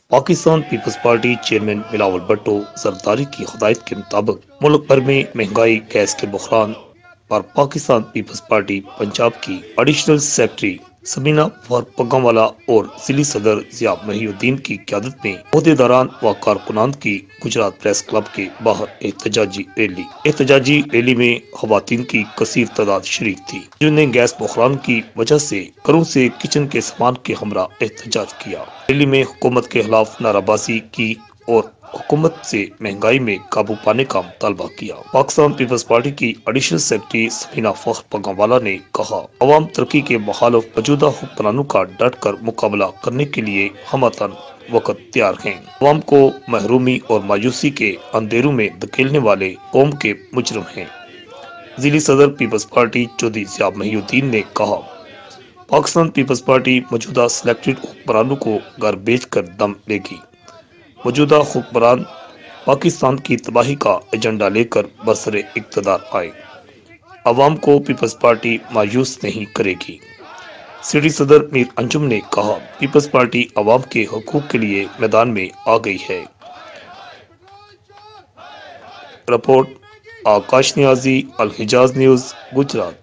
Pakistan Peoples Party chairman Bilawal Bhutto Zardari کی ہدایت کے مطابق ملک بھر میں مہنگائی، گیس کے بحران پر پاکستان پیپلز پارٹی پنجاب کی ایڈیشنل سیکرٹری سبینہ پرپا اور ضلعی صدر ضیاء الدین کی قیادت میں عہدیداران و کارکنان کی گجرات پریس کلب کے باہر احتجاجی ریلی میں خواتین کی کثیر تعداد شریک تھی، جنہوں نے گیس بحران کی وجہ سے گھروں سے کچن کے سامان کے ہمراہ احتجاج کیا۔ ریلی میں حکومت کے خلاف نعرہ بازی کی اور حکومت سے مہنگائی میں قابو پانے کا مطالبہ کیا۔ پاکستان پیپلز پارٹی کی ایڈیشنل سیکرٹری سبینہ پرپا نے کہا، عوام ترقی کے مخالف موجودہ حکمرانوں کا ڈٹ کر مقابلہ کرنے کے لیے ہمتاً وقت تیار ہیں۔ عوام کو محرومی اور مایوسی کے اندھیروں میں دھکیلنے والے قوم کے مجرم ہیں۔ ضلعی صدر پیپلز پارٹی چودھری ضیاء الدین نے کہا، پاکستان پیپلز پارٹی موجودہ سلیکٹڈ حکمرانوں کو گھر بیچ کر دم لے گی۔ موجودہ حکمران پاکستان کی تباہی کا ایجنڈا لے کر برسر اقتدار آئے، عوام کو پیپلز پارٹی مایوس نہیں کرے گی۔ سٹی صدر میر انجم نے کہا، پیپلز پارٹی عوام کے حقوق کے لیے میدان میں آ گئی ہے۔ رپورٹ آکاش نیازی، الحجاز نیوز، گجرات۔